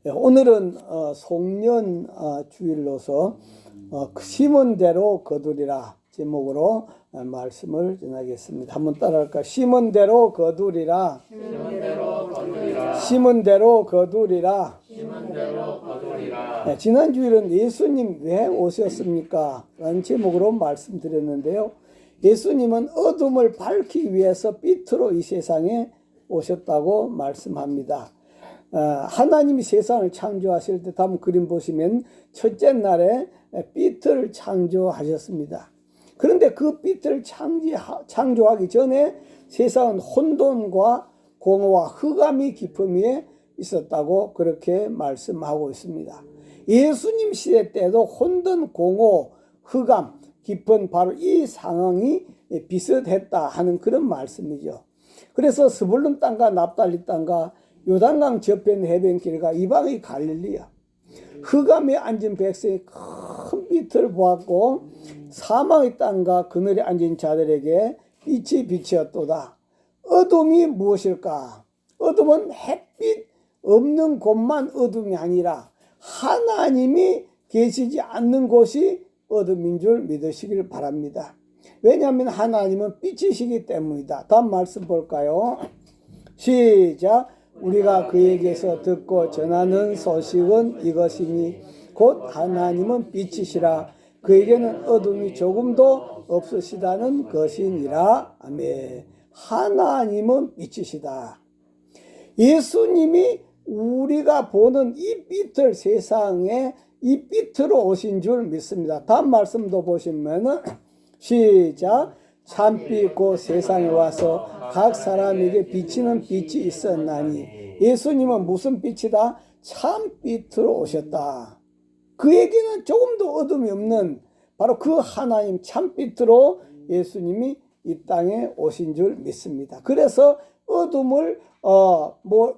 오늘은 송년 주일로서 심은 대로 거두리라 제목으로 말씀을 전하겠습니다. 한번 따라할까요? 심은 대로 거두리라. 심은 대로 거두리라. 심은 대로 거두리라. 심은 대로 거두리라. 네, 지난 주일은 예수님 왜 오셨습니까? 라는 제목으로 말씀드렸는데요. 예수님은 어둠을 밝히기 위해서 빛으로 이 세상에 오셨다고 말씀합니다. 하나님이 세상을 창조하실 때 다음 그림 보시면 첫째 날에 빛을 창조하셨습니다. 그런데 그 빛을 창조하기 전에 세상은 혼돈과 공허와 흑암이 깊음 위에 있었다고 그렇게 말씀하고 있습니다. 예수님 시대 때도 혼돈, 공허, 흑암, 깊은 바로 이 상황이 비슷했다 하는 그런 말씀이죠. 그래서 스불론 땅과 납달리 땅과 요단강 저편 해변길과 이방의 갈릴리야 흑암에 앉은 백성이 큰 빛을 보았고 사망의 땅과 그늘에 앉은 자들에게 빛이 비치었도다. 어둠이 무엇일까? 어둠은 햇빛 없는 곳만 어둠이 아니라 하나님이 계시지 않는 곳이 어둠인 줄 믿으시길 바랍니다. 왜냐하면 하나님은 빛이시기 때문이다. 다음 말씀 볼까요? 시작. 우리가 그에게서 듣고 전하는 소식은 이것이니 곧 하나님은 빛이시라. 그에게는 어둠이 조금도 없으시다는 것이니라. 아멘. 하나님은 빛이시다. 예수님이 우리가 보는 이 빛을 세상에 이 빛으로 오신 줄 믿습니다. 다음 말씀도 보시면은 시작. 참빛 곧 세상에 와서 각 사람에게 비치는 빛이 있었나니 예수님은 무슨 빛이다? 참빛으로 오셨다. 그에게는 조금도 어둠이 없는 바로 그 하나님 참빛으로 예수님이 이 땅에 오신 줄 믿습니다. 그래서 어둠을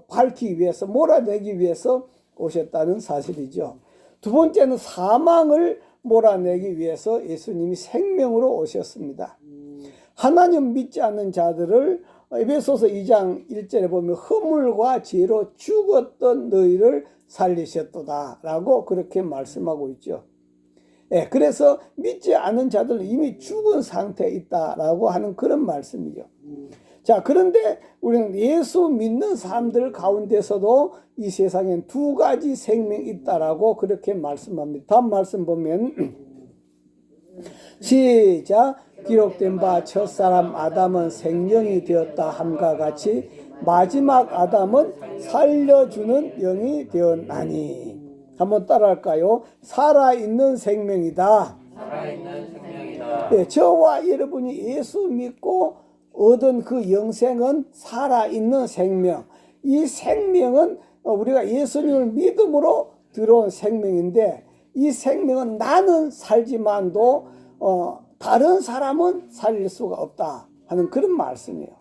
밝히기 위해서 몰아내기 위해서 오셨다는 사실이죠. 두 번째는 사망을 몰아내기 위해서 예수님이 생명으로 오셨습니다. 하나님 믿지 않는 자들을 에베소서 2장 1절에 보면 허물과 죄로 죽었던 너희를 살리셨도다 라고 그렇게 말씀하고 있죠. 그래서 믿지 않는 자들은 이미 죽은 상태에 있다라고 하는 그런 말씀이죠. 자, 그런데 우리는 예수 믿는 사람들 가운데서도 이 세상엔 두 가지 생명이 있다라고 그렇게 말씀합니다. 다음 말씀 보면 시작. 기록된 바 첫사람 아담은 생명이 되었다 함과 같이 마지막 아담은 살려주는 영이 되었나니. 한번 따라할까요? 살아있는 생명이다. 살아있는 생명이다. 네, 저와 여러분이 예수 믿고 얻은 그 영생은 살아있는 생명. 이 생명은 우리가 예수님을 믿음으로 들어온 생명인데 이 생명은 나는 살지만도 다른 사람은 살릴 수가 없다 하는 그런 말씀이에요.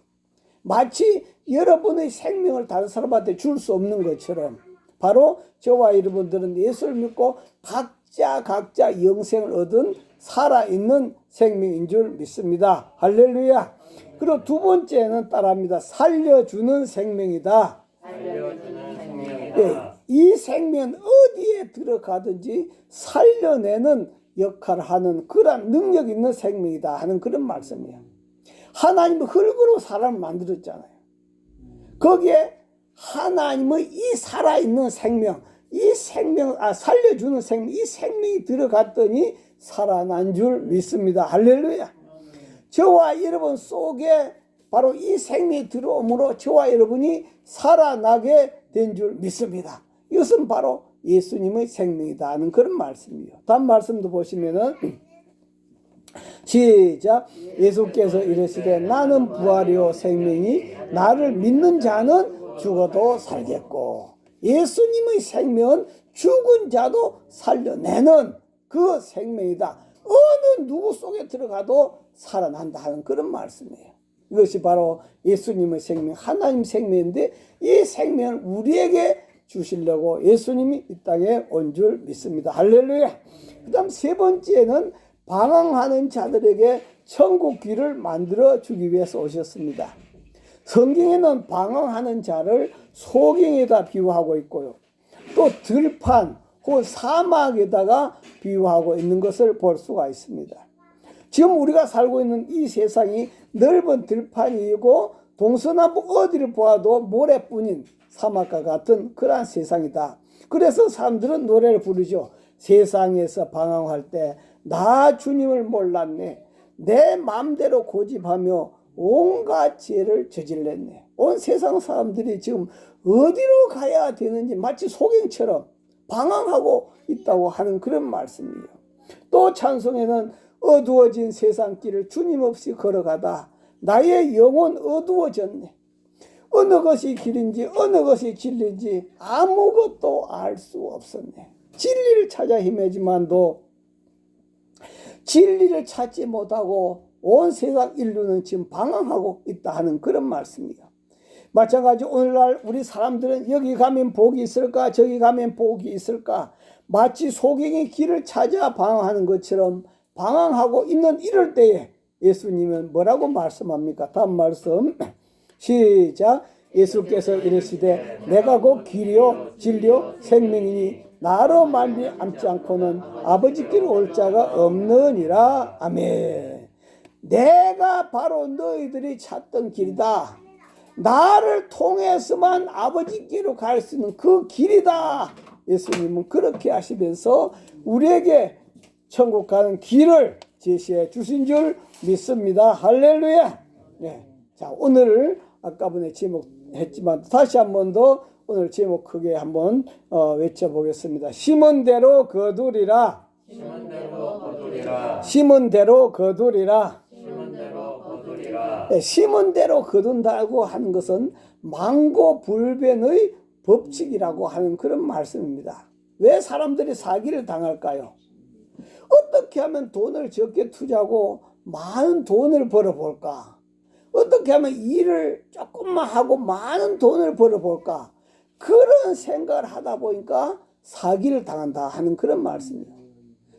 마치 여러분의 생명을 다른 사람한테 줄 수 없는 것처럼 바로 저와 여러분들은 예수를 믿고 각자 영생을 얻은 살아있는 생명인 줄 믿습니다. 할렐루야. 그리고 두 번째는 따라합니다. 살려주는 생명이다. 살려주는 생명이다. 네, 이 생명은 어디에 들어가든지 살려내는 역할을 하는 그런 능력 있는 생명이다 하는 그런 말씀이에요. 하나님은 흙으로 사람을 만들었잖아요. 거기에 하나님의 이 살아있는 생명, 살려주는 생명, 이 생명이 들어갔더니 살아난 줄 믿습니다. 할렐루야. 저와 여러분 속에 바로 이 생명이 들어옴으로 저와 여러분이 살아나게 된 줄 믿습니다. 이것은 바로 예수님의 생명이다 하는 그런 말씀이에요. 다음 말씀도 보시면은 시작. 예수께서 이르시되 나는 부활이요 생명이 나를 믿는 자는 죽어도 살겠고. 예수님의 생명은 죽은 자도 살려내는 그 생명이다. 어느 누구 속에 들어가도 살아난다 하는 그런 말씀이에요. 이것이 바로 예수님의 생명, 하나님 생명인데 이 생명을 우리에게 주시려고 예수님이 이 땅에 온 줄 믿습니다. 할렐루야. 그 다음 세 번째는 방황하는 자들에게 천국 길을 만들어 주기 위해서 오셨습니다. 성경에는 방황하는 자를 소경에다 비유하고 있고요. 또 또 들판 혹은 사막에다가 비유하고 있는 것을 볼 수가 있습니다. 지금 우리가 살고 있는 이 세상이 넓은 들판이고 동서남북 어디를 보아도 모래뿐인 사막과 같은 그러한 세상이다. 그래서 사람들은 노래를 부르죠. 세상에서 방황할 때 나 주님을 몰랐네. 내 마음대로 고집하며 온갖 죄를 저질렀네. 온 세상 사람들이 지금 어디로 가야 되는지 마치 소경처럼 방황하고 있다고 하는 그런 말씀이에요. 또 찬송에는 어두워진 세상 길을 주님 없이 걸어가다 나의 영혼 어두워졌네. 어느 것이 길인지 어느 것이 진리인지 아무것도 알 수 없었네. 진리를 찾아 헤매지만도 진리를 찾지 못하고 온 세상 인류는 지금 방황하고 있다 하는 그런 말씀이에요. 마찬가지 오늘날 우리 사람들은 여기 가면 복이 있을까 저기 가면 복이 있을까 마치 소경이 길을 찾아 방황하는 것처럼 방황하고 있는 이럴 때에 예수님은 뭐라고 말씀합니까? 다음 말씀 시작. 예수께서 이르시되 내가 곧 길이요 진리요 생명이니 나로 말미암지 않고는 아버지께로 올 자가 없느니라. 아멘. 내가 바로 너희들이 찾던 길이다. 나를 통해서만 아버지께로 갈 수 있는 그 길이다. 예수님은 그렇게 하시면서 우리에게 천국 가는 길을 제시해 주신 줄 믿습니다. 할렐루야. 네. 자, 오늘 아까 전에 제목했지만 다시 한 번 더 오늘 제목 크게 한번 외쳐보겠습니다. 심은 대로 거두리라. 심은 대로 거두리라. 심은 대로 거두리라. 심은 대로 거두리라. 네, 심은 대로 거둔다고 하는 것은 망고불변의 법칙이라고 하는 그런 말씀입니다. 왜 사람들이 사기를 당할까요? 어떻게 하면 돈을 적게 투자하고 많은 돈을 벌어볼까? 어떻게 하면 일을 조금만 하고 많은 돈을 벌어볼까? 그런 생각을 하다 보니까 사기를 당한다 하는 그런 말씀이에요.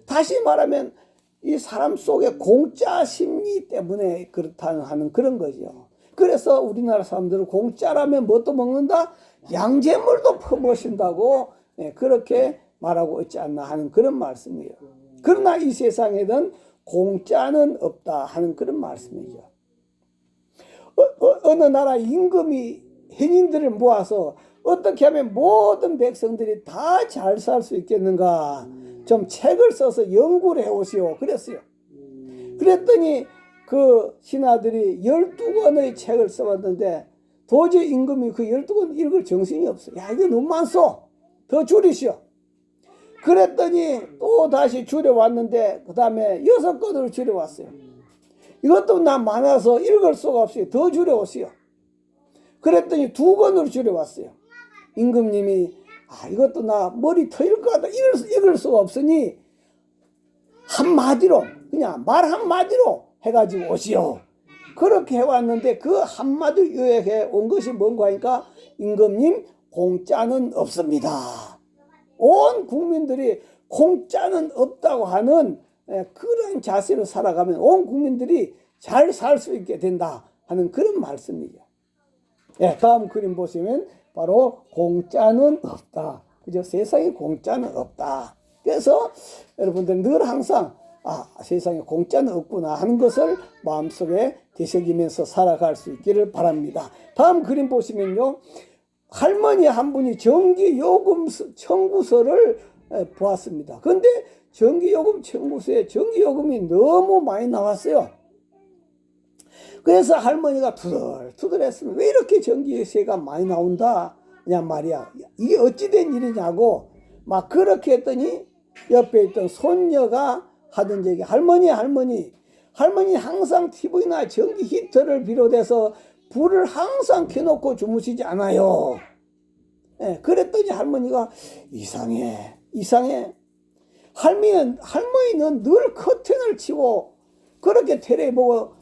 다시 말하면 이 사람 속에 공짜 심리 때문에 그렇다는 하는 그런 거죠. 그래서 우리나라 사람들은 공짜라면 뭣도 먹는다? 양잿물도 퍼먹신다고 그렇게 말하고 있지 않나 하는 그런 말씀이에요. 그러나 이 세상에는 공짜는 없다 하는 그런 말씀이죠. 어느 나라 임금이 hen인들을 모아서 어떻게 하면 모든 백성들이 다 잘 살 수 있겠는가 좀 책을 써서 연구를 해오시오 그랬어요. 그랬더니 그 신하들이 12권의 책을 써봤는데 도저히 임금이 그 12권 읽을 정신이 없어. 야, 이거 너무 많소. 더 줄이시오. 그랬더니 또 다시 줄여왔는데 그 다음에 6권으로 줄여왔어요. 이것도 나 많아서 읽을 수가 없어요. 더 줄여오시오. 그랬더니 2권으로 줄여왔어요. 임금님이 이것도 나 머리 터질 것 같다. 읽을 수가 없으니 한마디로 그냥 말 한마디로 해가지고 오시오. 그렇게 해왔는데 그 한마디 요약해 온 것이 뭔가 하니까 임금님 공짜는 없습니다. 온 국민들이 공짜는 없다고 하는 그런 자세로 살아가면 온 국민들이 잘 살 수 있게 된다 하는 그런 말씀이죠. 다음 그림 보시면 바로 공짜는 없다. 그죠? 세상에 공짜는 없다. 그래서 여러분들 늘 항상 세상에 공짜는 없구나 하는 것을 마음속에 되새기면서 살아갈 수 있기를 바랍니다. 다음 그림 보시면요. 할머니 한 분이 전기요금 청구서를 보았습니다. 그런데 전기요금 청구서에 전기요금이 너무 많이 나왔어요. 그래서 할머니가 투덜투덜했으면 왜 이렇게 전기세가 많이 나온다 그냥 말이야. 이게 어찌된 일이냐고 막 그렇게 했더니 옆에 있던 손녀가 하던 얘기 할머니 항상 TV나 전기 히터를 비롯해서 불을 항상 켜놓고 주무시지 않아요. 그랬더니 할머니가 이상해. 할머니는 늘 커튼을 치고 그렇게 텔레 보고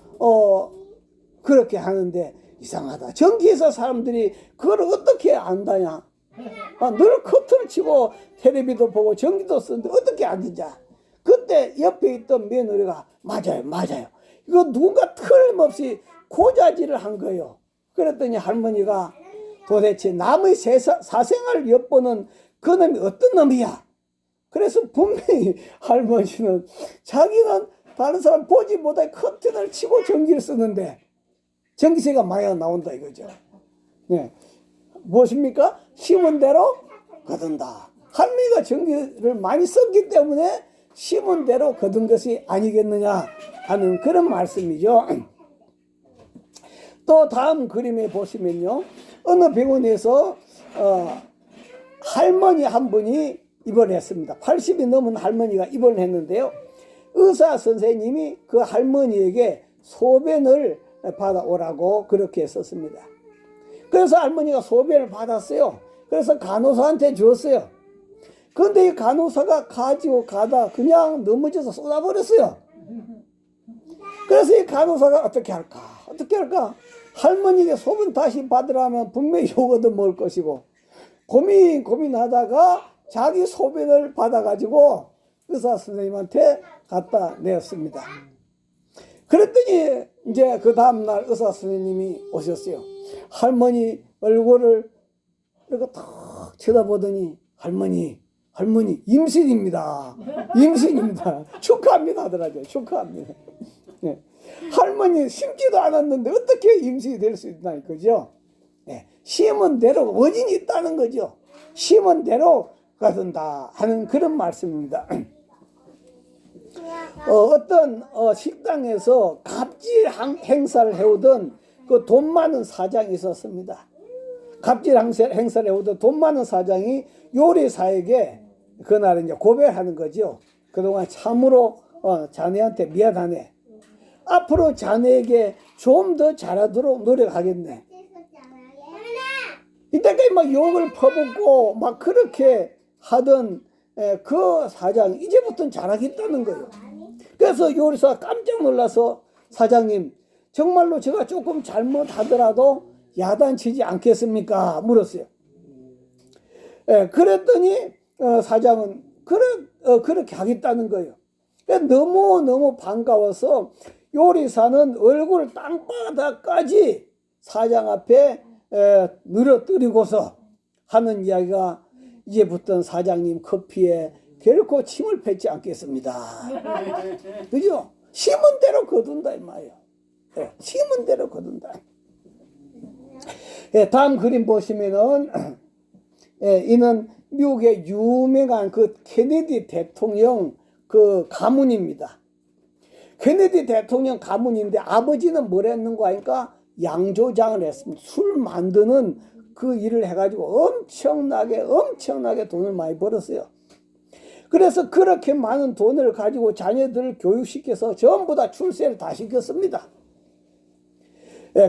그렇게 하는데 이상하다. 전기회사 사람들이 그걸 어떻게 안다냐? 늘 커튼을 치고 텔레비도 보고 전기도 쓰는데 어떻게 안되냐? 그때 옆에 있던 며느리가 맞아요. 이거 누가 틀림없이 고자질을 한 거예요. 그랬더니 할머니가 도대체 남의 사생활 엿보는 그놈이 어떤 놈이야? 그래서 분명히 할머니는 자기는 다른 사람 보지 못할 커튼을 치고 전기를 쓰는데 전기세가 많이 나온다 이거죠. 예. 무엇입니까? 심은 대로 거둔다. 할머니가 전기를 많이 썼기 때문에 심은 대로 거둔 것이 아니겠느냐 하는 그런 말씀이죠. 또 다음 그림에 보시면요. 어느 병원에서 할머니 한 분이 입원을 했습니다. 80이 넘은 할머니가 입원을 했는데요. 의사 선생님이 그 할머니에게 소변을 받아오라고 그렇게 했었습니다. 그래서 할머니가 소변을 받았어요. 그래서 간호사한테 줬어요. 그런데 이 간호사가 가지고 가다 그냥 넘어져서 쏟아버렸어요. 그래서 이 간호사가 어떻게 할까? 할머니에게 소변 다시 받으라면 분명히 욕 얻어먹을 것이고 고민하다가 자기 소변을 받아가지고 의사 선생님한테 갖다 내었습니다. 그랬더니 이제 그 다음날 의사 선생님이 오셨어요. 할머니 얼굴을 이렇게 탁 쳐다보더니 할머니 임신입니다. 축하합니다 하더라고요. 축하합니다. 네. 할머니 심지도 않았는데 어떻게 임신이 될 수 있나 이거죠. 네. 심은 대로 원인이 있다는 거죠. 심은 대로 가든다 하는 그런 말씀입니다. 어떤 식당에서 갑질 행사를 해오던 그 돈 많은 사장이 있었습니다. 갑질 행사를 해오던 돈 많은 사장이 요리사에게 그날 이제 고백하는 거죠. 그동안 참으로 자네한테 미안하네. 앞으로 자네에게 좀 더 잘하도록 노력하겠네. 이때까지 막 욕을 퍼붓고 막 그렇게 하던 그 사장이 이제부터는 잘하겠다는 거예요. 그래서 요리사가 깜짝 놀라서 사장님 정말로 제가 조금 잘못하더라도 야단치지 않겠습니까? 물었어요. 그랬더니 사장은 그렇게 하겠다는 거예요. 너무 반가워서 요리사는 얼굴 땅바닥까지 사장 앞에 늘어뜨리고서 하는 이야기가 이제부터는 사장님 커피에 결코 침을 뱉지 않겠습니다. 그죠? 심은 대로 거둔다 이 말이에요. 심은 대로 거둔다. 다음 그림 보시면은 이는 미국의 유명한 그 케네디 대통령 그 가문입니다. 케네디 대통령 가문인데 아버지는 뭘 했는가 하니까 양조장을 했습니다. 술 만드는 그 일을 해가지고 엄청나게 돈을 많이 벌었어요. 그래서 그렇게 많은 돈을 가지고 자녀들을 교육시켜서 전부 다 출세를 다 시켰습니다.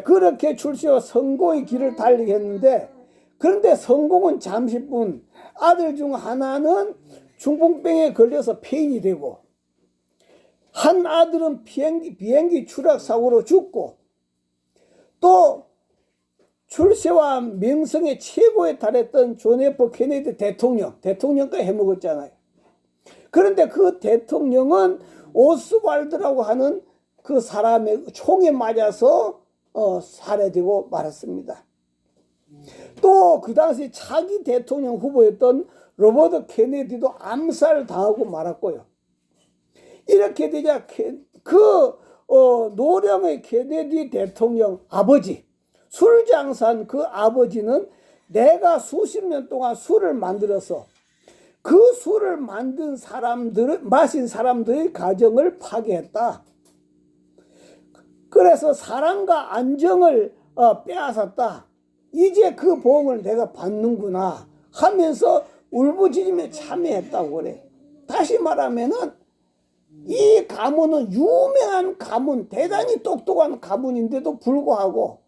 그렇게 출세와 성공의 길을 달리게 했는데 그런데 성공은 잠시뿐 아들 중 하나는 중풍병에 걸려서 폐인이 되고 한 아들은 비행기 추락사고로 죽고 또 출세와 명성의 최고에 달했던 존 F 케네디 대통령까지 해먹었잖아요. 그런데 그 대통령은 오스왈드라고 하는 그 사람의 총에 맞아서 살해되고 말았습니다. 또 그 당시 차기 대통령 후보였던 로버트 케네디도 암살당하고 말았고요. 이렇게 되자 노령의 케네디 대통령 아버지, 술 장사한 그 아버지는 내가 수십 년 동안 술을 만들어서 그 술을 마신 사람들의 가정을 파괴했다. 그래서 사랑과 안정을 빼앗았다. 이제 그 보응을 내가 받는구나 하면서 울부짖으며 참여했다고 그래. 다시 말하면은 이 가문은 유명한 가문, 대단히 똑똑한 가문인데도 불구하고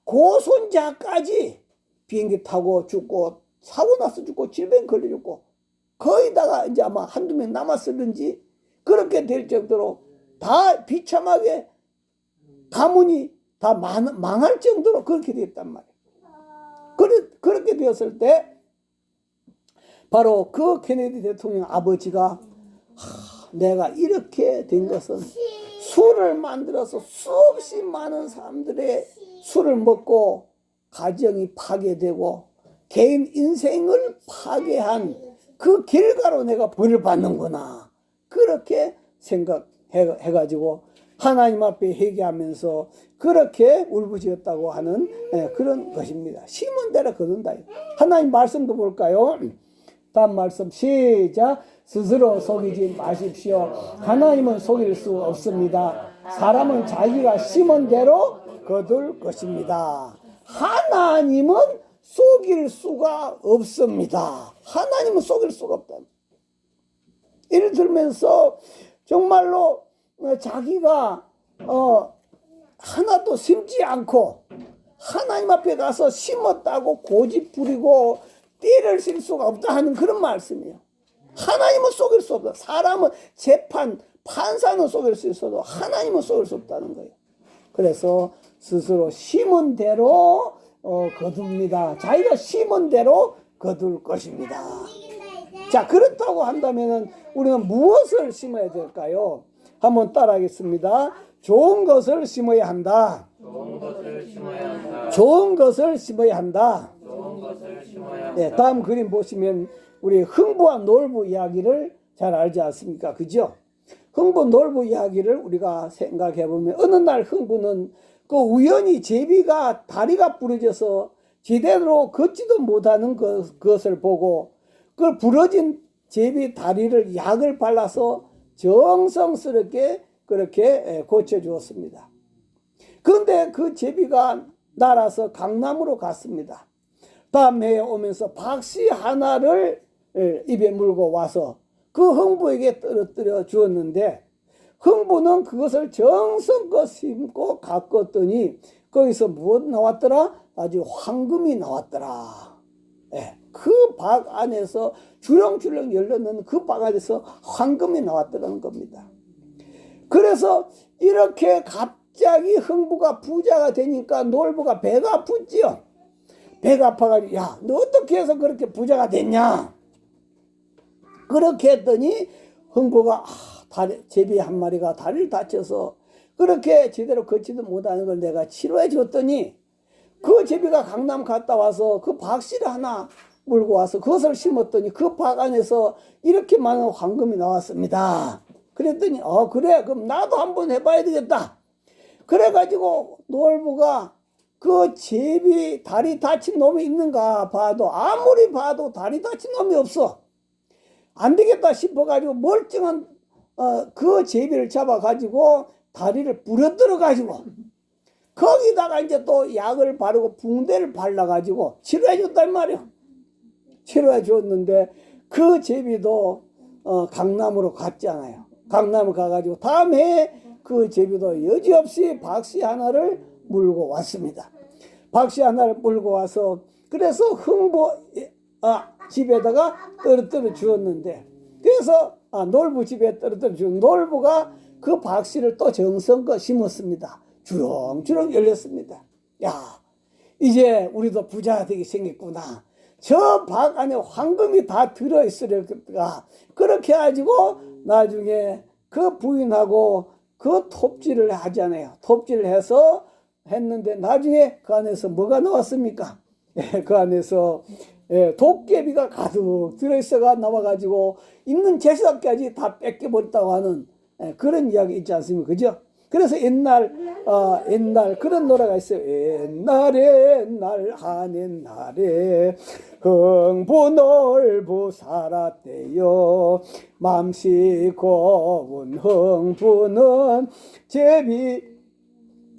고손자까지 비행기 타고 죽고 사고 나서 죽고 질병 걸려 죽고 거의다가 이제 아마 한두 명 남았을는지 그렇게 될 정도로 다 비참하게 가문이 다 망할 정도로 그렇게 됐단 말이에요. 그렇게 되었을 때 바로 그 케네디 대통령 아버지가 내가 이렇게 된 것은 술을 만들어서 수없이 많은 사람들의 술을 먹고 가정이 파괴되고 개인 인생을 파괴한 그 결과로 내가 벌을 받는구나. 그렇게 생각해가지고 하나님 앞에 회개하면서 그렇게 울부짖었다고 하는 그런 것입니다. 심은 대로 거둔다. 하나님 말씀도 볼까요? 다음 말씀 시작. 스스로 속이지 마십시오. 하나님은 속일 수 없습니다. 사람은 자기가 심은 대로 거둘 것입니다. 하나님은 속일 수가 없습니다. 하나님은 속일 수가 없다. 예를 들면서 정말로 자기가 하나도 심지 않고 하나님 앞에 가서 심었다고 고집 부리고 띠를 쓸 수가 없다 하는 그런 말씀이에요. 하나님은 속일 수 없다. 사람은 판사는 속일 수 있어도 하나님은 속일 수 없다는 거예요. 그래서 스스로 심은 대로 거둡니다. 자기가 심은 대로 거둘 것입니다. 자, 그렇다고 한다면 우리는 무엇을 심어야 될까요? 한번 따라하겠습니다. 좋은 것을 심어야 한다. 좋은 것을 심어야 한다. 좋은 것을 심어야 한다. 좋은 것을 심어야 한다. 네, 다음 그림 보시면 우리 흥부와 놀부 이야기를 잘 알지 않습니까? 그죠? 흥부 놀부 이야기를 우리가 생각해 보면 어느 날 흥부는 그 우연히 제비가 다리가 부러져서 제대로 걷지도 못하는 것을 보고 그 부러진 제비 다리를 약을 발라서 정성스럽게 그렇게 고쳐주었습니다. 그런데 그 제비가 날아서 강남으로 갔습니다. 다음 해에 오면서 박씨 하나를 입에 물고 와서 그 흥부에게 떨어뜨려 주었는데 흥부는 그것을 정성껏 심고 가꿨더니 거기서 무엇 나왔더라? 아주 황금이 나왔더라. 그 박 안에서 주렁주렁 열렸는 그 박 안에서 황금이 나왔더라는 겁니다. 그래서 이렇게 갑자기 흥부가 부자가 되니까 놀부가 배가 아프지요. 배가 아파가지고 야, 너 어떻게 해서 그렇게 부자가 됐냐? 그렇게 했더니 흥부가 제비 한 마리가 다리를 다쳐서 그렇게 제대로 걷지도 못하는 걸 내가 치료해 줬더니 그 제비가 강남 갔다 와서 그 박씨를 하나 물고 와서 그것을 심었더니 그 박 안에서 이렇게 많은 황금이 나왔습니다. 그랬더니 그래, 그럼 나도 한번 해봐야 되겠다. 그래가지고 놀부가 그 제비 다리 다친 놈이 있는가 봐도 아무리 봐도 다리 다친 놈이 없어. 안 되겠다 싶어가지고 멀쩡한 그 제비를 잡아가지고 다리를 부러뜨려가지고 거기다가 이제 또 약을 바르고 붕대를 발라가지고 치료해 줬단 말이야. 치료해 줬는데 그 제비도 강남으로 갔잖아요. 강남을 가가지고 다음 해에 그 제비도 여지없이 박씨 하나를 물고 왔습니다. 박씨 하나를 물고 와서 그래서 흥부 집에다가 떨어뜨려 주었는데 그래서 놀부 집에 떨어뜨려 준 놀부가 그 박씨를 또 정성껏 심었습니다. 주렁주렁 열렸습니다. 야, 이제 우리도 부자가 되게 생겼구나. 저 박 안에 황금이 다 들어있으려니까 그렇게 해가지고 나중에 그 부인하고 그 톱질을 하잖아요. 톱질을 해서 했는데 나중에 그 안에서 뭐가 나왔습니까? 그 안에서 도깨비가 가득 들어있어가 나와가지고 있는 재산까지 다 뺏겨버렸다고 하는 그런 이야기 있지 않습니까? 그죠? 그래서 옛날 그런 노래가 있어요. 옛날 하는 날에 흥부 놀부 살았대요. 맘씨 고운 흥부는 제비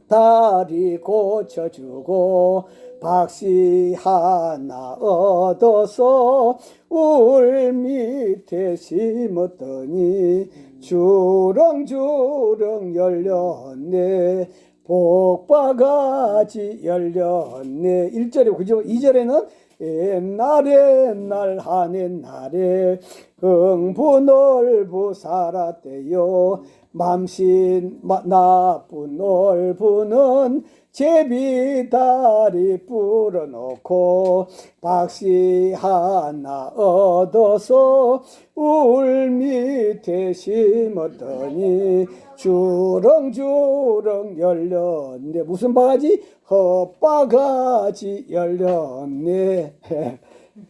다리 고쳐주고 박씨 하나 얻어서 울 밑에 심었더니 주렁주렁 열렸네. 복바가지 열렸네. 1절에 그죠? 2절에는 옛날 하는 날에 흥부 놀부 살았대요. 맘신 나쁜 올부는 제비다리 불어놓고 박씨 하나 얻어서 울 밑에 심었더니 주렁주렁 열렸네. 무슨 바가지? 헛바가지 열렸네.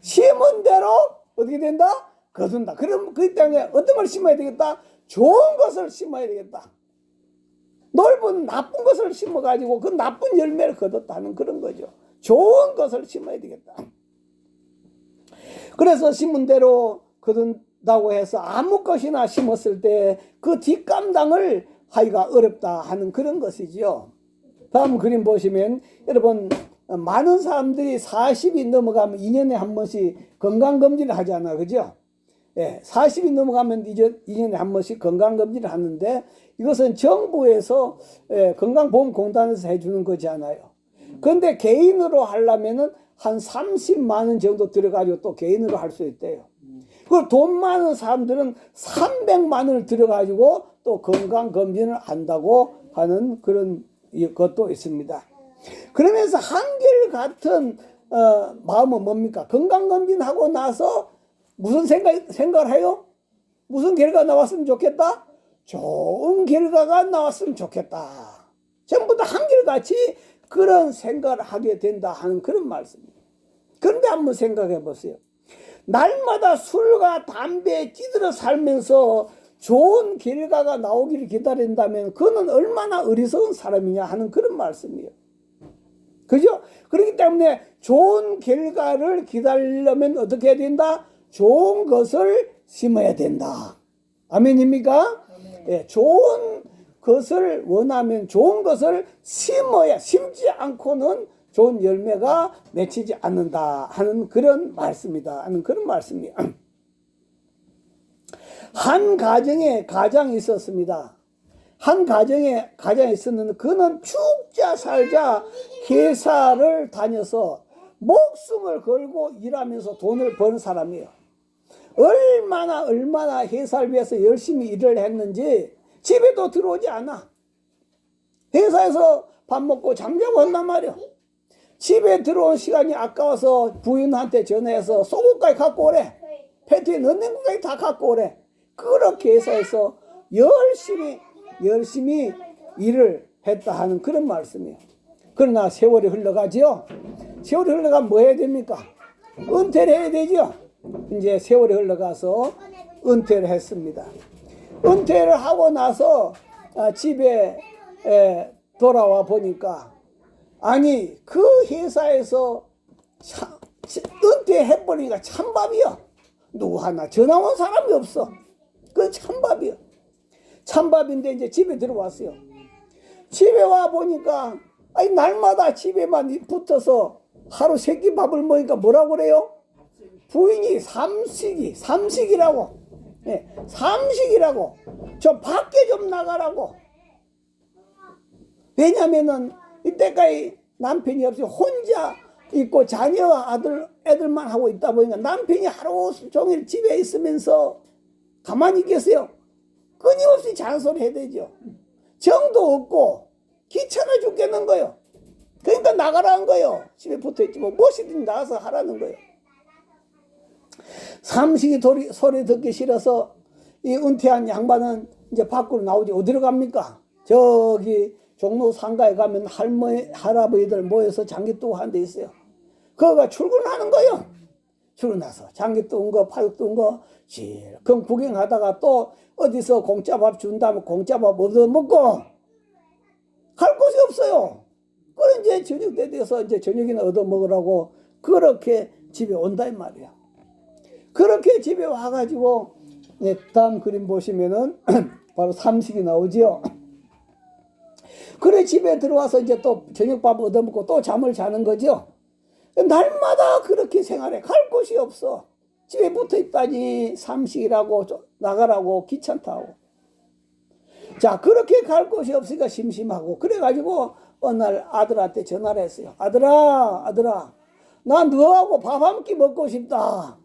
심은 대로 어떻게 된다? 거둔다. 그럼 그 때문에 어떤 걸 심어야 되겠다? 좋은 것을 심어야 되겠다. 넓은 나쁜 것을 심어가지고 그 나쁜 열매를 거뒀다는 그런 거죠. 좋은 것을 심어야 되겠다. 그래서 심은 대로 거둔다고 해서 아무 것이나 심었을 때 그 뒷감당을 하기가 어렵다 하는 그런 것이지요. 다음 그림 보시면 여러분 많은 사람들이 40이 넘어가면 2년에 한 번씩 건강검진을 하잖아. 그죠? 예, 40이 넘어가면 2년에 한 번씩 건강검진을 하는데 이것은 정부에서 건강보험공단에서 해주는 거잖아요. 그런데 개인으로 하려면은 한 30만 원 정도 들어가지고 또 개인으로 할 수 있대요. 그 돈 많은 사람들은 300만 원을 들어가지고 또 건강검진을 한다고 하는 그런 것도 있습니다. 그러면서 한결같은 마음은 뭡니까? 건강검진하고 나서 무슨 생각을 해요? 무슨 결과가 나왔으면 좋겠다? 좋은 결과가 나왔으면 좋겠다. 전부 다 한결같이 그런 생각을 하게 된다 하는 그런 말씀입니다. 그런데 한번 생각해 보세요. 날마다 술과 담배에 찌들어 살면서 좋은 결과가 나오기를 기다린다면 그는 얼마나 어리석은 사람이냐 하는 그런 말씀이에요. 그죠? 그렇기 때문에 좋은 결과를 기다리려면 어떻게 해야 된다? 좋은 것을 심어야 된다. 아멘입니까? 예, 좋은 것을 원하면 좋은 것을 심어야, 심지 않고는 좋은 열매가 맺히지 않는다 하는 그런 말씀이다 하는 그런 말씀이에요. 한 가정에 가장이 있었습니다. 한 가정에 가장이 있었는데 그는 죽자 살자 회사를 다녀서 목숨을 걸고 일하면서 돈을 버는 사람이에요. 얼마나 회사를 위해서 열심히 일을 했는지 집에도 들어오지 않아. 회사에서 밥 먹고 잠자고 한단 말이야. 집에 들어온 시간이 아까워서 부인한테 전화해서 속옷까지 갖고 오래. 패티에 넣는 것까지 다 갖고 오래. 그렇게 회사에서 열심히 일을 했다 하는 그런 말씀이에요. 그러나 세월이 흘러가지요. 세월이 흘러가면 뭐 해야 됩니까? 은퇴를 해야 되죠. 이제 세월이 흘러가서 은퇴를 했습니다. 은퇴를 하고 나서 집에 돌아와 보니까 아니 그 회사에서 은퇴해버리니까 찬밥이야. 누구 하나 전화 온 사람이 없어. 그 찬밥이야. 찬밥인데 이제 집에 들어왔어요. 집에 와 보니까 아니 날마다 집에만 붙어서 하루 세 끼 밥을 먹으니까 뭐라고 그래요? 부인이 삼식이라고. 예, 삼식이라고. 저 밖에 좀 나가라고. 왜냐면은 이때까지 남편이 없이 혼자 있고 자녀와 애들만 하고 있다 보니까 남편이 하루 종일 집에 있으면서 가만히 있겠어요? 끊임없이 잔소리 해야 되죠. 정도 없고 귀찮아 죽겠는 거예요. 그러니까 나가라는 거예요. 집에 붙어있지 뭐 무엇이든 나가서 하라는 거예요. 삼식이 소리 듣기 싫어서 이 은퇴한 양반은 이제 밖으로 나오지. 어디로 갑니까? 저기 종로 상가에 가면 할아버지들 모여서 장기 뜨고 하는 데 있어요. 그거가 출근하는 거예요. 출근해서 장기 뜨은 거, 파육 뜨은 거, 그럼 구경하다가 또 어디서 공짜밥 준다면 공짜밥 얻어먹고 갈 곳이 없어요. 그럼 이제 저녁 때 돼서 이제 저녁이나 얻어먹으라고 그렇게 집에 온다 이 말이야. 그렇게 집에 와가지고 다음 그림 보시면은 바로 삼식이 나오지요. 그래 집에 들어와서 이제 또 저녁밥 얻어먹고 또 잠을 자는 거죠. 날마다 그렇게 생활해. 갈 곳이 없어. 집에 붙어있다니 삼식이라고 나가라고 귀찮다고. 자 그렇게 갈 곳이 없으니까 심심하고 그래가지고 어느 날 아들한테 전화를 했어요. 아들아 나 너하고 밥 한 끼 먹고 싶다.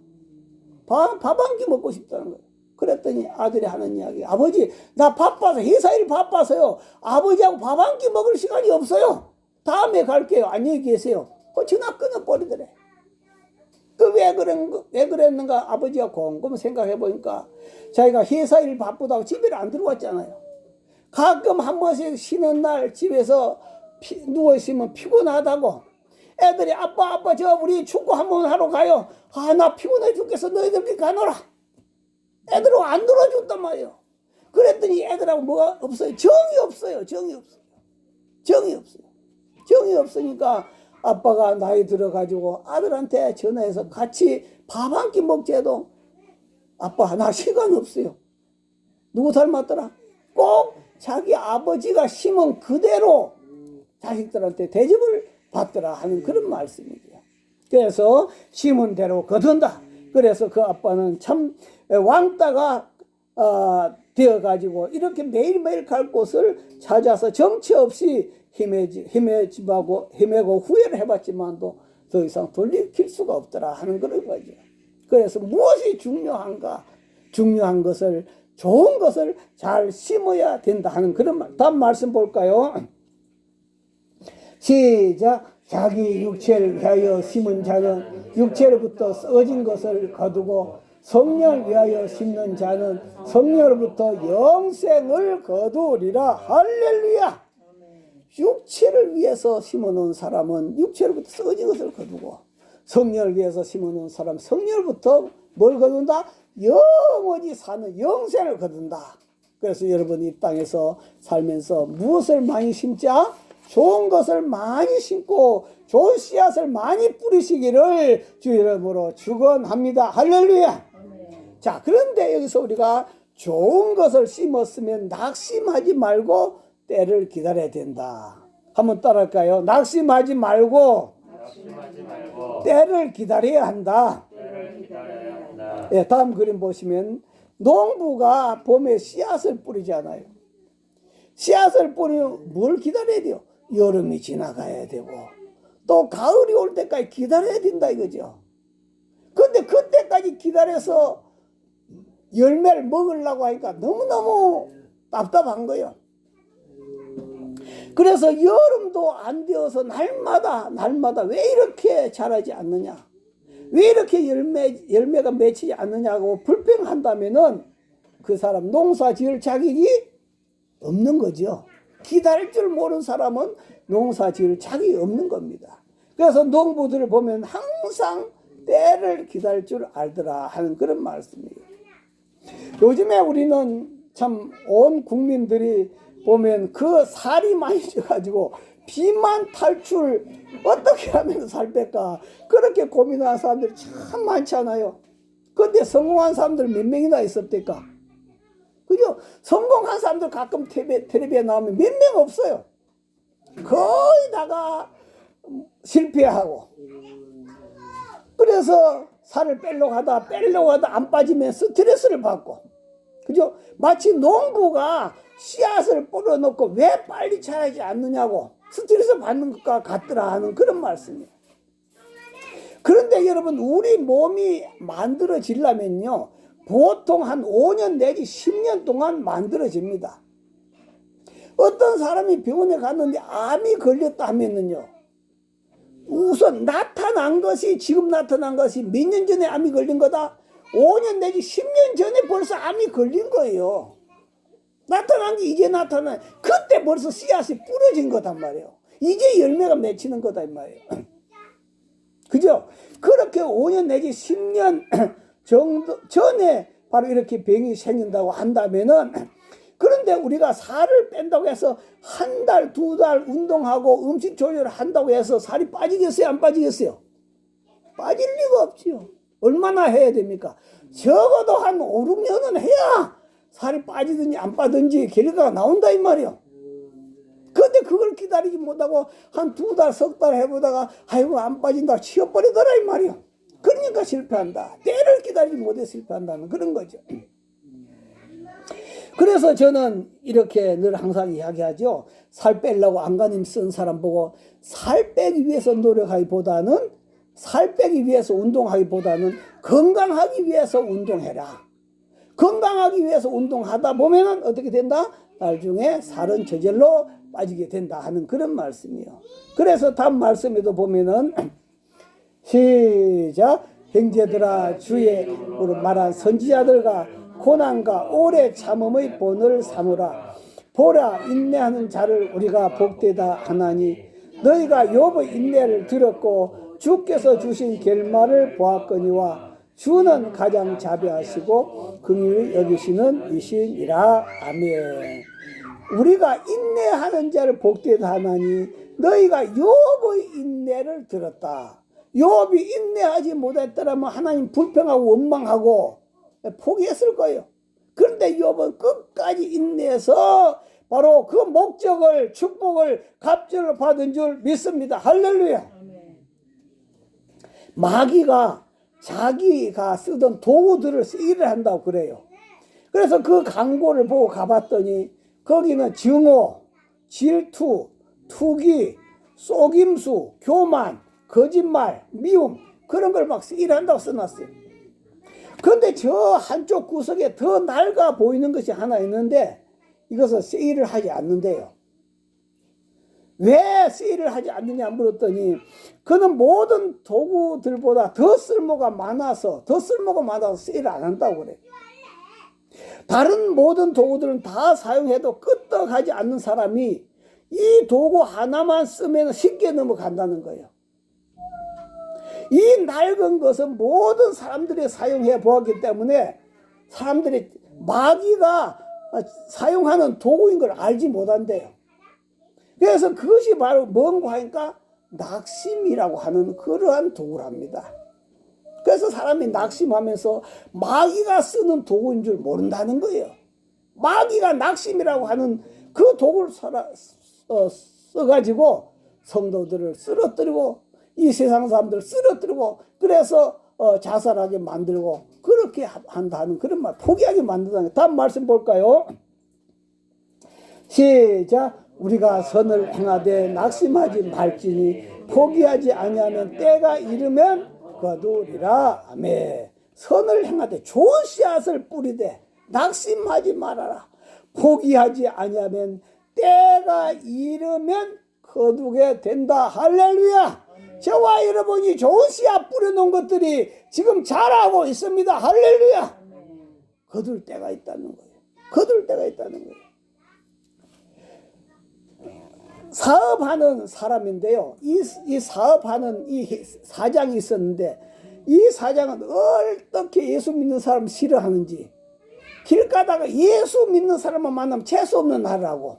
밥 한 끼 먹고 싶다는 거예요. 그랬더니 아들이 하는 이야기, 아버지 나 바빠서 회사 일 바빠서요 아버지하고 밥 한 끼 먹을 시간이 없어요. 다음에 갈게요. 안녕히 계세요. 전화 끊어버리더래. 왜 그랬는가 아버지가 곰곰 생각해 보니까 자기가 회사 일 바쁘다고 집에 안 들어왔잖아요. 가끔 한 번씩 쉬는 날 집에서 누워있으면 피곤하다고 애들이 아빠 저 우리 축구 한번 하러 가요. 아 나 피곤해 죽겠어. 너희들끼리 가노라. 애들하고 안 놀아줬단 말이에요. 그랬더니 애들하고 뭐가 없어요. 정이 없어요. 정이 없으니까 아빠가 나이 들어가지고 아들한테 전화해서 같이 밥 한 끼 먹자도 아빠 나 시간 없어요. 누구 닮았더라? 꼭 자기 아버지가 심은 그대로 자식들한테 대접을 받더라 하는 그런 말씀이죠. 그래서 심은 대로 거둔다. 그래서 그 아빠는 참 왕따가 되어가지고 이렇게 매일매일 갈 곳을 찾아서 정처 없이 헤매고 후회를 해봤지만도 더 이상 돌이킬 수가 없더라 하는 그런 거죠. 그래서 무엇이 중요한가? 중요한 것을 좋은 것을 잘 심어야 된다 하는 그런 말. 다음 말씀 볼까요? 시작. 자기 육체를 위하여 심은 자는 육체로부터 썩어진 것을 거두고 성령을 위하여 심는 자는 성령으로부터 영생을 거두리라. 할렐루야. 육체를 위해서 심어놓은 사람은 육체로부터 썩어진 것을 거두고 성령을 위해서 심어놓은 사람 성령으로부터 뭘 거둔다? 영원히 사는 영생을 거둔다. 그래서 여러분이 이 땅에서 살면서 무엇을 많이 심자? 좋은 것을 많이 심고 좋은 씨앗을 많이 뿌리시기를 주 이름으로 축원합니다. 할렐루야. 자, 그런데 여기서 우리가 좋은 것을 심었으면 낙심하지 말고 때를 기다려야 된다. 한번 따라할까요? 낙심하지 말고 때를 기다려야 한다. 네, 다음 그림 보시면 농부가 봄에 씨앗을 뿌리잖아요. 씨앗을 뿌리면 뭘 기다려야 돼요? 여름이 지나가야 되고 또 가을이 올 때까지 기다려야 된다 이거죠. 근데 그때까지 기다려서 열매를 먹으려고 하니까 너무너무 답답한 거예요. 그래서 여름도 안 되어서 날마다 왜 이렇게 자라지 않느냐, 왜 이렇게 열매가 맺히지 않느냐고 불평한다면은 그 사람 농사 지을 자격이 없는 거죠. 기다릴 줄 모르는 사람은 농사 지을 자격이 없는 겁니다. 그래서 농부들을 보면 항상 때를 기다릴 줄 알더라 하는 그런 말씀이에요. 요즘에 우리는 참 온 국민들이 보면 그 살이 많이 쪄가지고 비만 탈출 어떻게 하면 살 뺄까 그렇게 고민하는 사람들이 참 많잖아요. 근데 성공한 사람들 몇 명이나 있었을까? 그죠? 성공한 사람들 가끔 텔레비에 나오면 몇 명 없어요. 거의 다가 실패하고. 그래서 살을 빼려고 하다 안 빠지면 스트레스를 받고. 그죠? 마치 농부가 씨앗을 뿌려놓고 왜 빨리 자라지 않느냐고 스트레스 받는 것과 같더라 하는 그런 말씀이에요. 그런데 여러분 우리 몸이 만들어지려면요 보통 한 5년 내지 10년 동안 만들어집니다. 어떤 사람이 병원에 갔는데 암이 걸렸다 하면은요 우선 지금 나타난 것이 몇 년 전에 암이 걸린 거다? 5년 내지 10년 전에 벌써 암이 걸린 거예요. 나타난 게 이제 나타나. 그때 벌써 씨앗이 뿌려진 거단 말이에요. 이제 열매가 맺히는 거다 이 말이에요. 그죠? 그렇게 5년 내지 10년 정도 전에 바로 이렇게 병이 생긴다고 한다면은, 그런데 우리가 살을 뺀다고 해서 한 달, 두 달 운동하고 음식 조절을 한다고 해서 살이 빠지겠어요? 안 빠지겠어요? 빠질 리가 없지요. 얼마나 해야 됩니까? 적어도 한 5, 6년은 해야 살이 빠지든지 안 빠지든지 결과가 나온다 이 말이요. 근데 그걸 기다리지 못하고 한 두 달, 석 달 해보다가 아이고 안 빠진다 치워버리더라 이 말이요. 그러니까 실패한다. 때를 기다리지 못해 실패한다는 그런 거죠. 그래서 저는 이렇게 늘 항상 이야기하죠. 살 빼려고 안간힘 쓴 사람 보고 살 빼기 위해서 노력하기보다는, 살 빼기 위해서 운동하기보다는 건강하기 위해서 운동해라. 건강하기 위해서 운동하다 보면은 어떻게 된다? 나중에 살은 저절로 빠지게 된다 하는 그런 말씀이요. 그래서 다음 말씀에도 보면은 시작. 형제들아 주의 으로 말한 선지자들과 고난과 오래 참음의 본을 삼으라. 보라 인내하는 자를 우리가 복되다 하나니 너희가 욥의 인내를 들었고 주께서 주신 결말을 보았거니와 주는 가장 자비하시고 긍휼히 여기시는 이시니라. 아멘. 우리가 인내하는 자를 복되다 하나니 너희가 욥의 인내를 들었다. 욥이 인내하지 못했더라면 하나님 불평하고 원망하고 포기했을 거예요. 그런데 욥은 끝까지 인내해서 바로 그 목적을, 축복을, 갑절을 받은 줄 믿습니다. 할렐루야. 마귀가 자기가 쓰던 도구들을 세일을 한다고 그래요. 그래서 그 광고를 보고 가봤더니 거기는 증오, 질투, 투기, 속임수, 교만, 거짓말, 미움 그런 걸 막 세일한다고 써놨어요. 그런데 저 한쪽 구석에 더 낡아 보이는 것이 하나 있는데 이것은 세일을 하지 않는데요. 왜 세일을 하지 않느냐 물었더니 그는 모든 도구들보다 더 쓸모가 많아서 세일을 안 한다고 그래요. 다른 모든 도구들은 다 사용해도 끄떡하지 않는 사람이 이 도구 하나만 쓰면 쉽게 넘어간다는 거예요. 이 낡은 것은 모든 사람들이 사용해 보았기 때문에 사람들이 마귀가 사용하는 도구인 걸 알지 못한대요. 그래서 그것이 바로 뭔가 하니까 낙심이라고 하는 그러한 도구랍니다. 그래서 사람이 낙심하면서 마귀가 쓰는 도구인 줄 모른다는 거예요. 마귀가 낙심이라고 하는 그 도구를 써가지고 성도들을 쓰러뜨리고 이 세상 사람들을 쓰러뜨리고 그래서 자살하게 만들고 그렇게 한다는 그런 말, 포기하게 만든다는. 다음 말씀 볼까요? 시작. 우리가 선을 행하되 낙심하지 말지니 포기하지 아니하면 때가 이르면 거두리라. 아멘. 선을 행하되 좋은 씨앗을 뿌리되 낙심하지 말아라. 포기하지 아니하면 때가 이르면 거두게 된다. 할렐루야. 저와 여러분이 좋은 씨앗 뿌려놓은 것들이 지금 자라고 있습니다. 할렐루야. 거둘 때가 있다는 거예요. 거둘 때가 있다는 거예요. 사업하는 사람인데요. 이 사업하는 이 사장이 있었는데 이 사장은 어떻게 예수 믿는 사람 싫어하는지 길 가다가 예수 믿는 사람만 만나면 재수 없는 나라고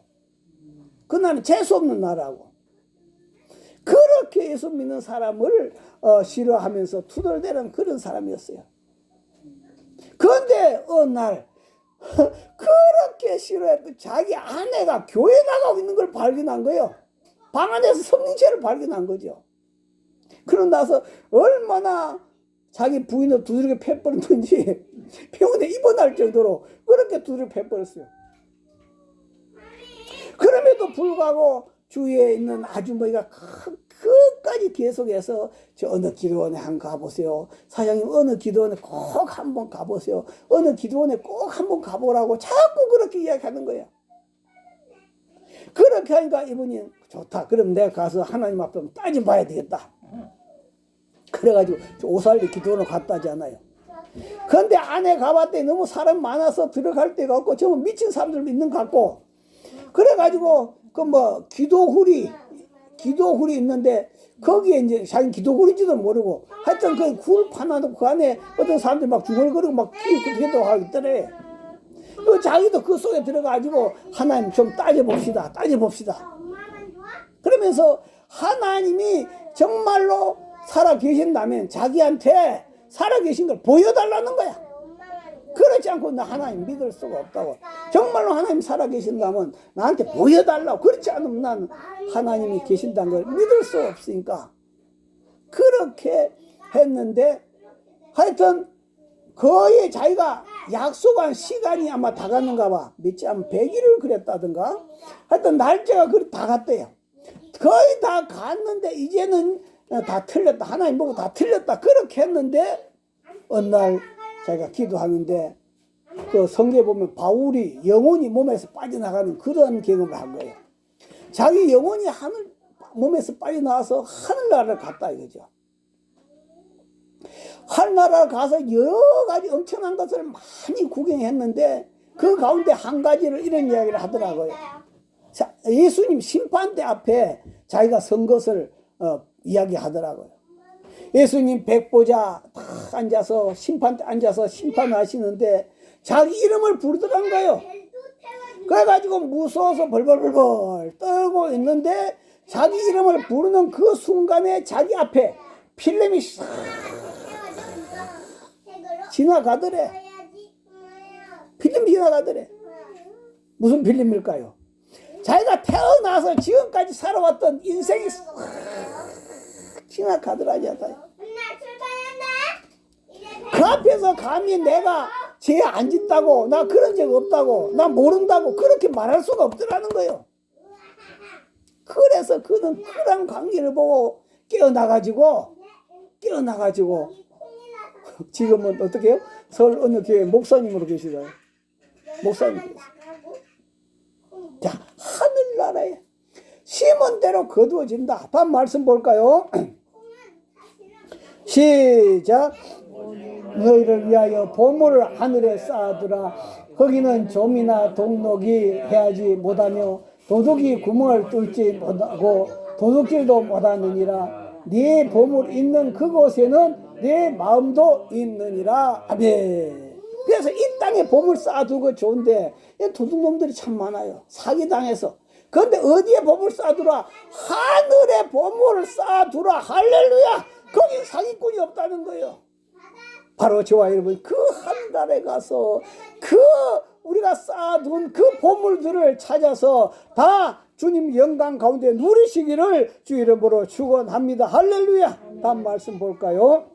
그날은 재수 없는 나라고 그렇게 예수 믿는 사람을 싫어하면서 투덜대는 그런 사람이었어요. 그런데 어느 날 그렇게 싫어했던 자기 아내가 교회 나가고 있는 걸 발견한 거예요. 방 안에서 성령체를 발견한 거죠. 그러고 나서 얼마나 자기 부인을 두드리게 패버렸는지 병원에 입원할 정도로 그렇게 두드리게 패버렸어요. 그럼에도 불구하고 주위에 있는 아주머니가 끝까지 계속해서 저 어느 기도원에 한번 가보세요. 사장님 어느 기도원에 꼭 한번 가보세요. 어느 기도원에 꼭 한번 가보라고 자꾸 그렇게 이야기하는 거예요. 그렇게 하니까 이분이 좋다. 그럼 내가 가서 하나님 앞에 따져봐야 되겠다. 그래가지고 오살리 기도원을 갔다잖아요. 그런데 안에 가봤더니 너무 사람 많아서 들어갈 데가 없고 전부 미친 사람들 있는 것 같고 그래가지고 그 기도굴이 있는데 거기에 이제 자기 기도굴인지도 모르고 하여튼 그 굴 파놔도 그 안에 어떤 사람들이 막 중얼거리고 막 기도하고 있더래. 그 자기도 그 속에 들어가지고 하나님 좀 따져봅시다. 그러면서 하나님이 정말로 살아계신다면 자기한테 살아계신 걸 보여달라는 거야. 그렇지 않고 나 하나님 믿을 수가 없다고. 정말로 하나님 살아계신다면 나한테 보여달라고. 그렇지 않으면 난 하나님이 계신다는 걸 믿을 수 없으니까 그렇게 했는데 하여튼 거의 자기가 약속한 시간이 아마 다 갔는가 봐. 몇지 한 100일을 그랬다든가 하여튼 날짜가 다 갔대요. 거의 다 갔는데 이제는 다 틀렸다. 하나님 보고 다 틀렸다. 그렇게 했는데 어느 날 자기가 기도하는데 그 성경에 보면 바울이 영혼이 몸에서 빠져나가는 그런 경험을 한 거예요. 자기 영혼이 몸에서 빠져나와서 하늘나라를 갔다 이거죠. 하늘나라를 가서 여러 가지 엄청난 것을 많이 구경했는데 그 가운데 한 가지를 이런 이야기를 하더라고요. 자, 예수님 심판대 앞에 자기가 선 것을 이야기하더라고요. 예수님 백보자 딱 앉아서 심판대 앉아서 심판하시는데 자기 이름을 부르더란 거예요. 그래가지고 무서워서 벌벌벌 떨고 있는데 자기 이름을 부르는 그 순간에 자기 앞에 필름이 싹 지나가더래. 필름이 지나가더래. 무슨 필름일까요? 자기가 태어나서 지금까지 살아왔던 인생이 싹 지나가더라잖아요. 그 앞에서 감히 내가 죄 안 짓다고, 나 그런 적 없다고, 나 모른다고 그렇게 말할 수가 없더라는 거예요. 그래서 그는 그런 광기를 보고 깨어나가지고 지금은 어떻게 해요? 서울 어느 교회 목사님으로 계시더라고요. 목사님. 자, 하늘나라에 심은 대로 거두어진다. 다음 말씀 볼까요? 시작. 너희를 위하여 보물을 하늘에 쌓아두라. 거기는 좀이나 동록이 해하지 못하며 도둑이 구멍을 뚫지 못하고 도둑질도 못하느니라. 네 보물 있는 그곳에는 내 마음도 있느니라. 아멘. 그래서 이 땅에 보물 쌓아두고 좋은데 도둑놈들이 참 많아요. 사기당해서. 그런데 어디에 보물 쌓아두라? 하늘에 보물을 쌓아두라. 할렐루야. 거기 사기꾼이 없다는 거예요. 바로 저와 여러분 그 하늘나라에 가서 그 우리가 쌓아둔 그 보물들을 찾아서 다 주님 영광 가운데 누리시기를 주 이름으로 축원합니다. 할렐루야. 다음 말씀 볼까요?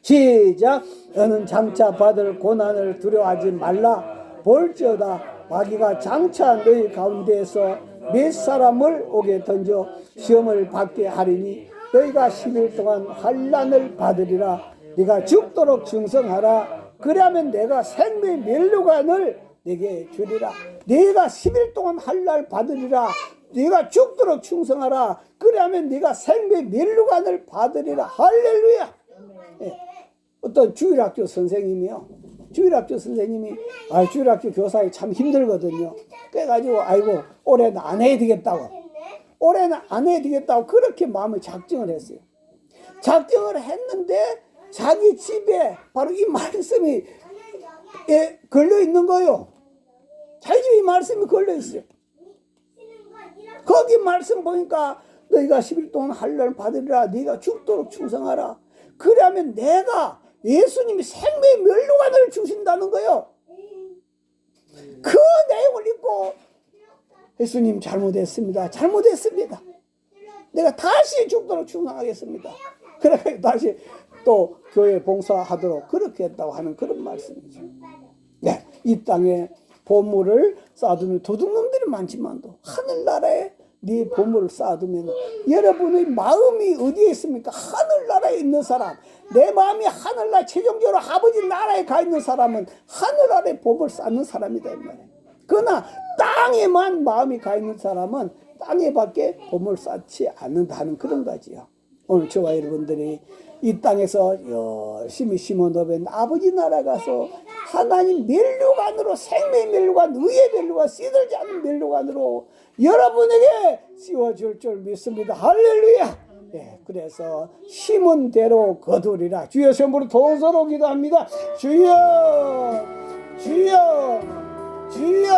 시작. 너는 장차 받을 고난을 두려워하지 말라. 볼지어다 마귀가 장차 너희 가운데에서 몇 사람을 오게 던져 시험을 받게 하리니 너희가 10일 동안 환난을 받으리라. 네가 죽도록 충성하라. 그러면 내가 생명의 면류관을 네게 주리라. 네가 10일 동안 환난을 받으리라. 네가 죽도록 충성하라. 그러면 네가 생명의 면류관을 받으리라. 할렐루야. 네. 어떤 주일학교 선생님이요. 주일학교 선생님이 주일학교 교사에 참 힘들거든요. 그래가지고 아이고 올해는 안 해야 되겠다고. 올해는 안 해야 되겠다고 그렇게 마음을 작정을 했어요. 작정을 했는데 자기 집에 바로 이 말씀이 걸려 있는 거예요. 자기 집에 이 말씀이 걸려 있어요. 거기 말씀 보니까 너희가 10일 동안 환난을 받으리라. 네가 죽도록 충성하라. 그러면 내가 예수님이 생명의 면류관을 주신다는 거예요. 그 내용을 읽고 예수님 잘못했습니다. 내가 다시 죽도록 충성하겠습니다. 그래서 다시 또 교회 봉사하도록 그렇게 했다고 하는 그런 말씀이죠. 네, 이 땅에 보물을 쌓아두면 도둑놈들이 많지만도 하늘나라에 네 보물을 쌓아두면 여러분의 마음이 어디에 있습니까? 하늘나라에 있는 사람. 내 마음이 하늘나라 최종적으로 아버지 나라에 가 있는 사람은 하늘나라에 보물을 쌓는 사람이다 이 말이에요. 그러나 땅에만 마음이 가 있는 사람은 땅에밖에 보물을 쌓지 않는다는 그런 거지요. 오늘 저와 여러분들이 이 땅에서 열심히 심어놓으면 아버지 나라 가서 하나님 면류관으로 생명의 면류관, 의의 면류관, 씨들지 않은 면류관으로 여러분에게 씌워줄 줄 믿습니다. 할렐루야. 네, 그래서 심은 대로 거두리라. 주여 선물로 동서로 기도합니다. 주여 주여 주여.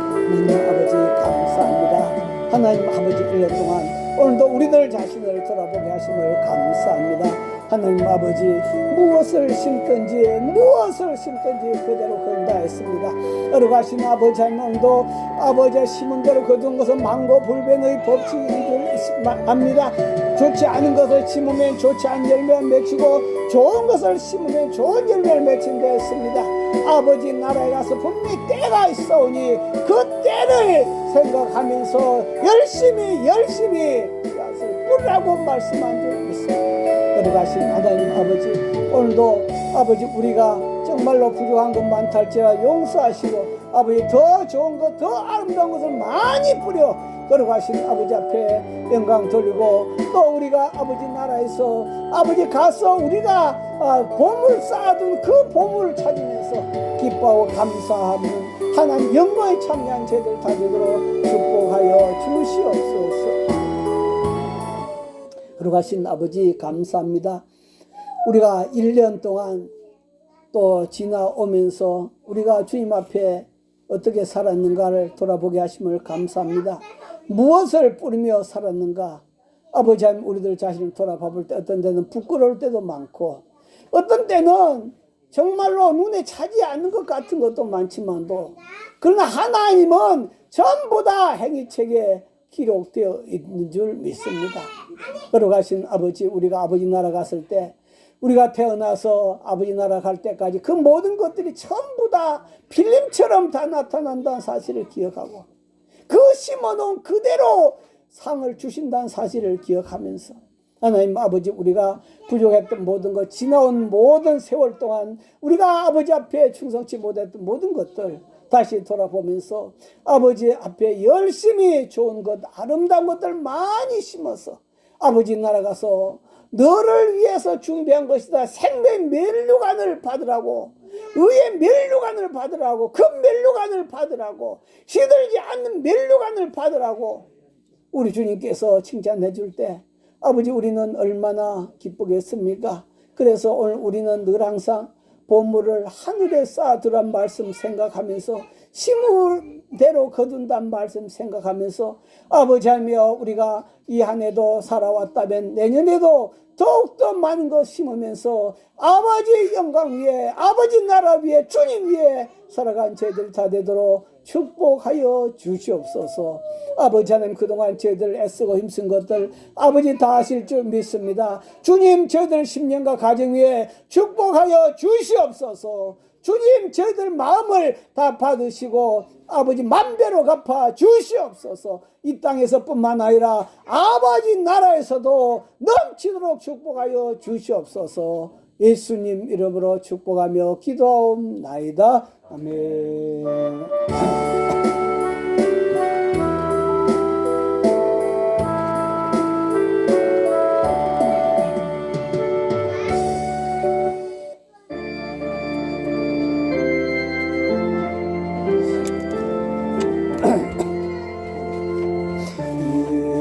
하나님 아버지 감사합니다. 하나님 아버지 1년 동안 오늘도 우리들 자신을 돌아보게 하심을 감사합니다. 하나님 아버지 무엇을 심든지 그대로 건다했습니다. 어려가신 아버지 하나님도 아버지가 심은 대로 거둔 것은 망고불변의 법칙인 줄 압니다. 좋지 않은 것을 심으면 좋지 않은 열매를 맺히고 좋은 것을 심으면 좋은 열매를 맺힌다 했습니다. 아버지 나라에 가서 분명히 때가 있어오니 그 때를 생각하면서 열심히 씨앗을 뿌리라고 말씀한 줄 믿습니다. 거룩하신 하나님 아버지, 오늘도 아버지 우리가 정말로 부족한 것 많다 할지라 용서하시고 아버지 더 좋은 것, 더 아름다운 것을 많이 뿌려 거룩하신 아버지 앞에 영광 돌리고, 또 우리가 아버지 나라에서 아버지 가서 우리가 보물 쌓아둔 그 보물을 찾으면서 기뻐하고 감사하는 하나님 영광에 참여한 저희들 다 되도록 축복하여 주시옵소서. 거룩하신 아버지 감사합니다. 우리가 1년 동안 또 지나오면서 우리가 주님 앞에 어떻게 살았는가를 돌아보게 하심을 감사합니다. 무엇을 뿌리며 살았는가? 아버지 하나님, 우리들 자신을 돌아봐 볼 때 어떤 때는 부끄러울 때도 많고, 어떤 때는 정말로 눈에 차지 않는 것 같은 것도 많지만도, 그러나 하나님은 전부 다 행위책에 기록되어 있는 줄 믿습니다. 걸어가신 아버지, 우리가 아버지 나라 갔을 때, 우리가 태어나서 아버지 나라 갈 때까지 그 모든 것들이 전부 다 필름처럼 다 나타난다는 사실을 기억하고, 그 심어놓은 그대로 상을 주신다는 사실을 기억하면서, 하나님 아버지, 우리가 부족했던 모든 것, 지나온 모든 세월 동안 우리가 아버지 앞에 충성치 못했던 모든 것들 다시 돌아보면서 아버지 앞에 열심히 좋은 것, 아름다운 것들 많이 심어서 아버지 나라 가서 너를 위해서 준비한 것이다, 생명의 면류관을 받으라고, 의의 면류관을 받으라고, 그 면류관을 받으라고, 시들지 않는 면류관을 받으라고 우리 주님께서 칭찬해 줄 때 아버지, 우리는 얼마나 기쁘겠습니까? 그래서 오늘 우리는 늘 항상 보물을 하늘에 쌓아두란 말씀 생각하면서, 심을 대로 거둔단 말씀 생각하면서, 아버지 하며 우리가 이 한 해도 살아왔다면 내년에도 더욱더 많은 것 심으면서 아버지 영광 위에, 아버지 나라 위에, 주님 위에 살아간 저희들 다 되도록 축복하여 주시옵소서. 아버지 하나님, 그동안 저희들 애쓰고 힘쓴 것들 아버지 다 하실 줄 믿습니다. 주님, 저희들 10년과 가정 위에 축복하여 주시옵소서. 주님, 저희들 마음을 다 받으시고 아버지 만배로 갚아 주시옵소서. 이 땅에서 뿐만 아니라 아버지 나라에서도 넘치도록 축복하여 주시옵소서. 예수님 이름으로 축복하며 기도하옵나이다. 아멘.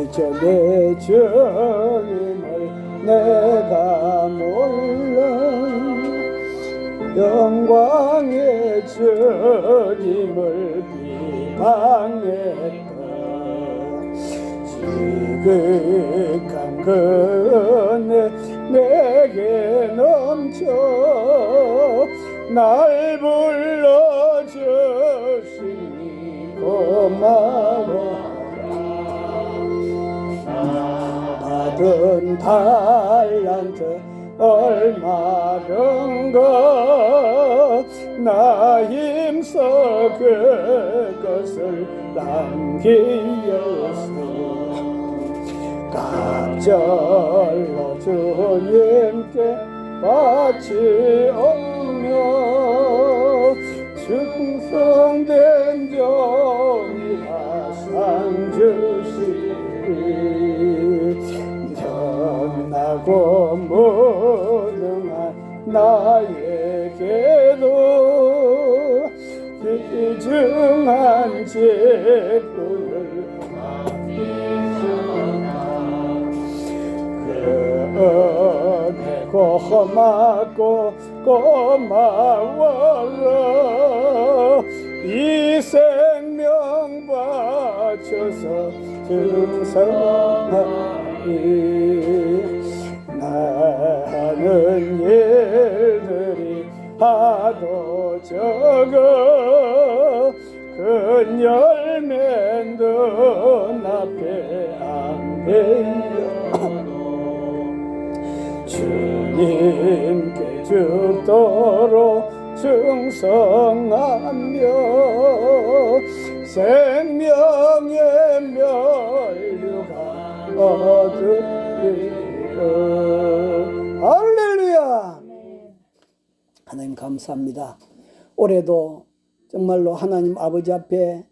이전의 주님을 내가 몰라 영광의 주님을 비방했다. 지극한 그 은혜 내게 넘쳐 날 불러주시니 고마워. 받은 달란트 얼마든가 나 힘써 그것을 남기었어. 갑절로 주님께 바치 오며 충성된 종이라 상 주시리. 전하고 무능한 나에게도 귀중한 직분을 그 은혜 고맙고 고마워라. 이 생명 바쳐서 충성하니 나는 일들이 하도 적어 큰 열매 눈앞에 안 보여. 주님께 죽도록 충성하며 생명의 면류관 얻으리라. 하나님 감사합니다. 올해도 정말로 하나님 아버지 앞에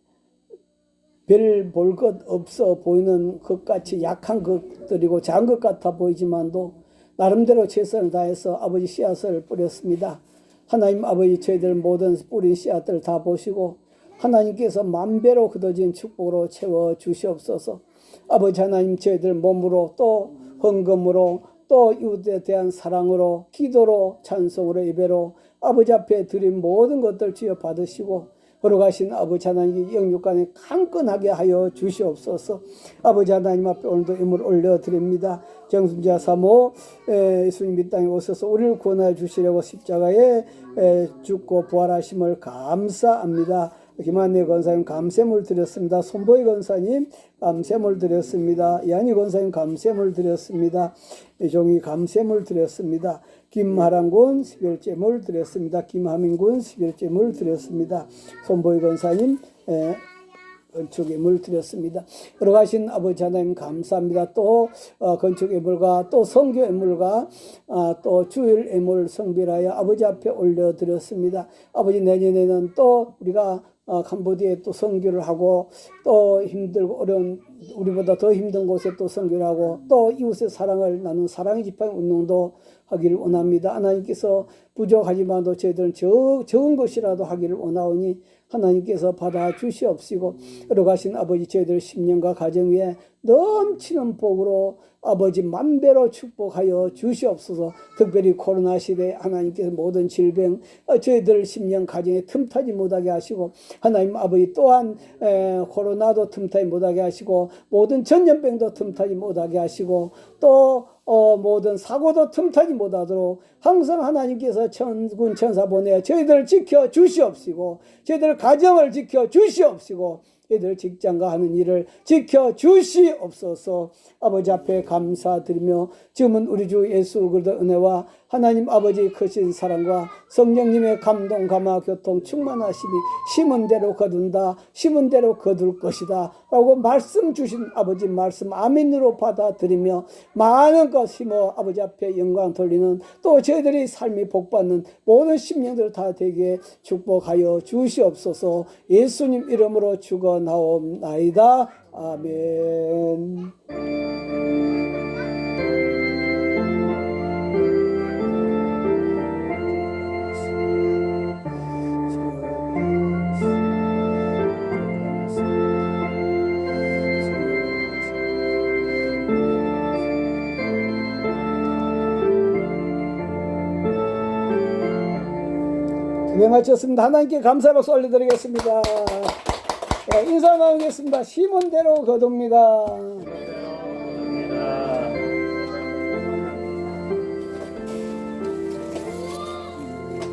별 볼 것 없어 보이는 것 같이 약한 것들이고 작은 것 같아 보이지만도 나름대로 최선을 다해서 아버지 씨앗을 뿌렸습니다. 하나님 아버지 저희들 모든 뿌린 씨앗들 다 보시고 하나님께서 만배로 거둬진 축복으로 채워 주시옵소서. 아버지 하나님 저희들 몸으로 또 헌금으로 또 이웃에 대한 사랑으로 기도로 찬송으로 예배로 아버지 앞에 드린 모든 것들 주여 받으시고 걸어가신 아버지 하나님 영육간에 강건하게 하여 주시옵소서. 아버지 하나님 앞에 오늘도 임을 올려드립니다. 정순자 사모 예수님 이 땅에 오셔서 우리를 구원하여 주시려고 십자가에 죽고 부활하심을 감사합니다. 김한래 권사님 감세물 드렸습니다. 손보희 권사님 감세물 드렸습니다. 이한희 권사님 감세물 드렸습니다. 종이 감세물 드렸습니다. 김하랑군 11제물 드렸습니다. 김하민군 11제물 드렸습니다. 손보희 권사님 건축 예물 드렸습니다. 걸어가신 아버지 하나님 감사합니다. 또 건축 예물과 또 선교 예물과 또 주일 예물 성별하여 아버지 앞에 올려드렸습니다. 아버지 내년에는 또 우리가 캄보디아에 또 선교를 하고 또 힘들고 어려운 우리보다 더 힘든 곳에 또 선교를 하고 또 이웃의 사랑을 나눈 사랑의 지팡이 운동도 하기를 원합니다. 하나님께서 부족하지만도 저희들은 적은 것이라도 하기를 원하오니 하나님께서 받아 주시옵시고 걸어가신 아버지 저희들 10년과 가정 위에 넘치는 복으로 아버지 만배로 축복하여 주시옵소서. 특별히 코로나 시대에 하나님께서 모든 질병 저희들 10년 가정에 틈타지 못하게 하시고 하나님 아버지 또한 코로나도 틈타지 못하게 하시고 모든 전염병도 틈타지 못하게 하시고 또 모든 사고도 틈타지 못하도록 항상 하나님께서 천군 천사 보내 저희들을 지켜 주시옵시고 저희들 가정을 지켜 주시옵시고 저희들 직장과 하는 일을 지켜 주시옵소서. 아버지 앞에 감사드리며 지금은 우리 주 예수 그리스도의 은혜와 하나님 아버지 크신 사랑과 성령님의 감동 감화 교통 충만하심이 심은 대로 거둔다 심은 대로 거둘 것이다 라고 말씀 주신 아버지 말씀 아멘으로 받아들이며 많은 것 심어 아버지 앞에 영광 돌리는 또 저희들이 삶이 복받는 모든 심령들 다 되게 축복하여 주시옵소서. 예수님 이름으로 축원하옵나이다. 아멘. 예배 마쳤습니다. 하나님께 감사의 박수 올려드리겠습니다. 인사 나누겠습니다. 심은 대로 거둡니다.